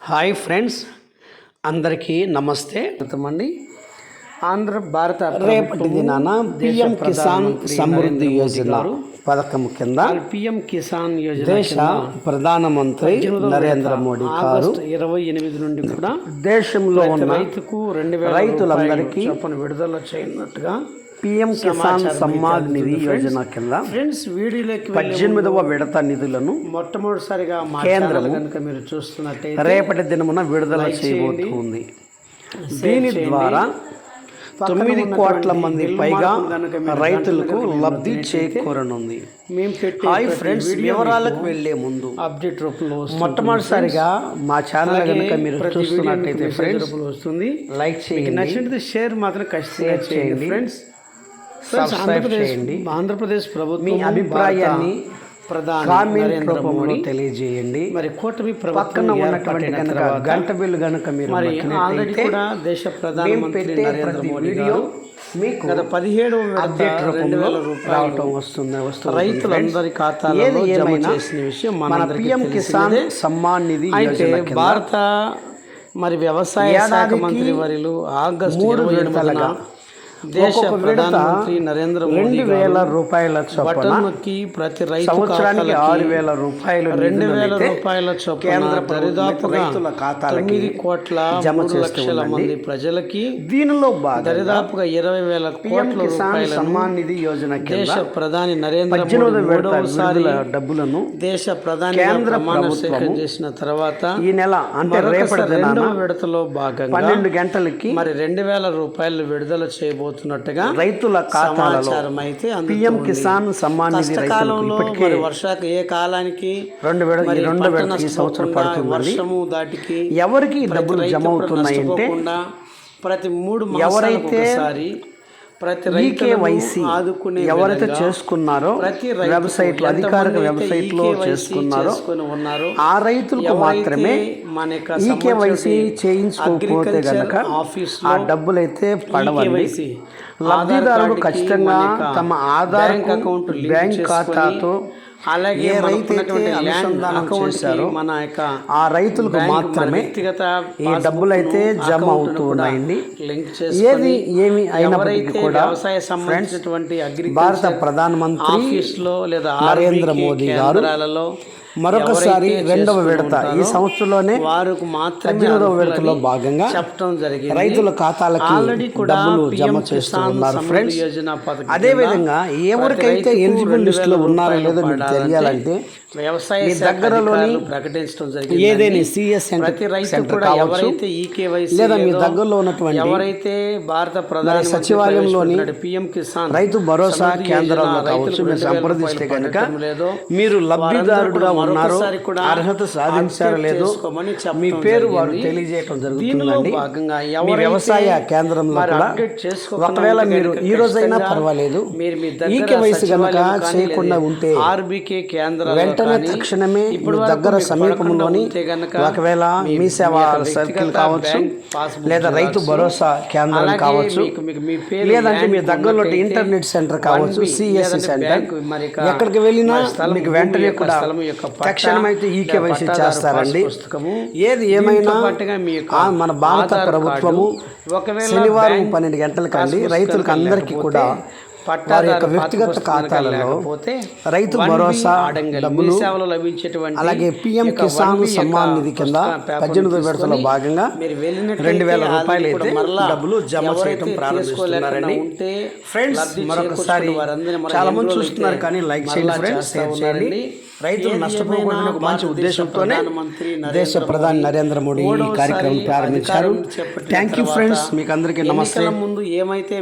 Hi friends, అందరికీ నమస్తే. అండి ఆంధ్ర భారత రేపటి దినాన పిఎం కిసాన్ సమృద్ధి యోజన పథకం కింద పిఎం కిసాన్ యోజన దేశ ప్రధానమంత్రి నరేంద్ర మోడీ గారు 28 నుండి కూడా దేశంలో ఉన్న రైతుకు రైతులందరికీ విడుదల చేయనున్నట్టుగా పిఎం కిసాన్ సమ్మాన్ నిధి యోజన కింద ఫ్రెండ్స్ వీడియోలోకి 18వ విడత నిధులను మొట్టమొదటిసారిగా కేంద్రం కనుక మీరు చూస్తున్నట్టయితే రేపటి దినమున విడుదల చేయబోతుంది. దీని ద్వారా 9 కోట్ల మంది పైగా రైతులకు లబ్ధి చేకూరనుంది. హాయ్ ఫ్రెండ్స్, వివరాలకు వెళ్లే ముందు అప్డేట్ రూపంలో మొట్టమొదటిసారిగా మా ఛానల్ కనుక మీరు చూస్తున్నట్టయితే ఫ్రెండ్స్ వస్తుంది, లైక్ చేయండి, నచ్చినట్లయితే షేర్ మాత్రం ఖచ్చితంగా చేయండి. ఫ్రెండ్స్ ఆంధ్రప్రదేశ్ ప్రభుత్వం మీ అభిప్రాయాన్ని కామెంట్ రూపంలో తెలియజేయండి. మరి కూటమి పక్కన ఉన్నటువంటి కనుక గంట బిల్లు కనుక మీరు ఆల్రెడీ కూడా దేశ ప్రధానమంత్రి నరేంద్ర మోడీ గారు మీకు గత 17వ అప్డేట్ రూపంలో రావటం వస్తుంది. రైతులందరి ఖాతాలలో జమ చేసిన విషయం మన పిఎం కిసాన్ సమ్మాన్ నిధి అయితే భారత వ్యవసాయ శాఖ మంత్రి వర్యులు ఆగస్టు 28న దేశ ప్రధానమంత్రి నరేంద్ర మోడీ 2,000 రూపాయల చొప్పున ప్రతి రైతు సంవత్సరానికి 6,000 రూపాయలు 2,000 రూపాయల చొప్పున దరిదాపుగా 9 కోట్ల 3 లక్షల మంది ప్రజలకి దీనిలో దరిదాపుగా 20,000 కోట్ల రూపాయల సమ్మాన్ నిధి యోజన దేశ ప్రధాని నరేంద్ర మోడీ మూడవసారి డబ్బులను దేశ ప్రధాని ప్రమాణ స్వీకారం చేసిన తర్వాత ఈ నెల అంటే రేపటి రెండవ విడతలో భాగంగా 12 గంటలకి 2,000 రూపాయలు విడుదల చేయబోతున్నట్టుగా రైతుల ఖాతాలలో అయితే పిఎం కిసాన్ సమ్మాన్ నిధి ఇప్పటికే వర్షాకు ఏ కాలానికి 2 విడతలు ఈ సంవత్సరం పడుతుంది. వర్షము దాటికి ఎవరికి డబ్బులు జమ అవుతున్నాయంటే ప్రతి 3 ఎవరైతే ప్రతి ఈకేవైసీ ఎవరైతే చేసుకున్నారో వెబ్సైట్ అధికారిక వెబ్సైట్ లో చేసుకున్నారో ఆ రైతులకు మాత్రమే ఈకేవైసీ చేయించుకోకపోతే గనక ఆ డబ్బులైతే పడవండి. లబ్ధిదారులు ఖచ్చితంగా తమ ఆధార్ అకౌంట్ బ్యాంక్ ఖాతాతో అలాగే రైతైతే అనుసంధానం చేశారో ఆ రైతులకు మాత్రమే ఈ డబ్బులు అయితే జమ అవుతూ ఉన్నాయండి. ఏది ఏమి అయినప్పటికీ కూడా భారత ప్రధానమంత్రి నరేంద్ర మోదీ గారు మరొకసారి 2వ విడత ఈ సంవత్సరంలోనే 18వ విడతలో భాగంగా చెప్పడం జరిగింది. రైతుల ఖాతాలకి డబ్బులు జమ చేస్తూ ఉన్నారు. ఫ్రెండ్స్, అదే విధంగా ఎవరికైతే ఎలిజిబుల్ లిస్ట్ లో ఉన్నారో లేదో మీకు తెలియాలంటే వ్యవసాయ మీ దగ్గరలోని ప్రకటించడం జరిగింది. ఏదైనా సిఎస్ సెంటర్ కావచ్చు లేదా మీ దగ్గరలో ఉన్నటువంటి ఎవరైతే భారత ప్రధాని సచివాలయంలోని పిఎం కిసాన్ రైతు భరోసా కేంద్రాల్లో కావచ్చు మీరు సంప్రదిస్తే కనుక మీరు లబ్ధిదారుడుగా ఉన్నారో అర్హత సాధించారో లేదో మీ పేరు వారు తెలియజేయడం జరుగుతుందండి. మీ వ్యవసాయ కేంద్రంలో కూడా ఒకవేళ మీరు ఈ రోజైనా పర్వాలేదు ఈకేవైసీ కనుక చేయకుండా ఉంటే వెంటనే తక్షణమే ఇప్పుడు దగ్గర సమీపంలోని ఒకవేళ మీ సేవా సర్కిల్ కావచ్చు లేదా రైతు భరోసా కేంద్రం కావచ్చు లేదంటే మీ దగ్గరలో ఇంటర్నెట్ సెంటర్ కావచ్చు సిఎస్సి సెంటర్ ఎక్కడికి వెళ్ళినా మీకు వెంటనే కూడా తక్షణమైతే ఈకేవైసీ చేస్తారండి. ఏది ఏమైనా మన భారత ప్రభుత్వము శనివారం 12 గంటలకండి రైతులకు అందరికీ కూడా వారి యొక్క వ్యక్తిగత ఖాతాలలో రైతు భరోసా డబ్బులు అలాగే పిఎం కిసాన్ సమ్మాన్ నిధి కింద 18వ విడతలో భాగంగా 2,000 రూపాయలు అయితే డబ్బులు జమ చేయడం ప్రారంభిస్తున్నారండి. ఫ్రెండ్స్, మరొకసారి చాలా మంది చూస్తున్నారు కానీ లైక్ చేయండి ఫ్రెండ్స్, షేర్ చేయండి. రైతులు నష్టపోకూడదని ఒక మంచి ఉద్దేశంతోనే దేశ ప్రధాని నరేంద్ర మోడీ ఈ కార్యక్రమం ప్రారంభించారు. థ్యాంక్ యూ ఫ్రెండ్స్, మీకు అందరికీ నమస్తే. ముందు ఏమైతే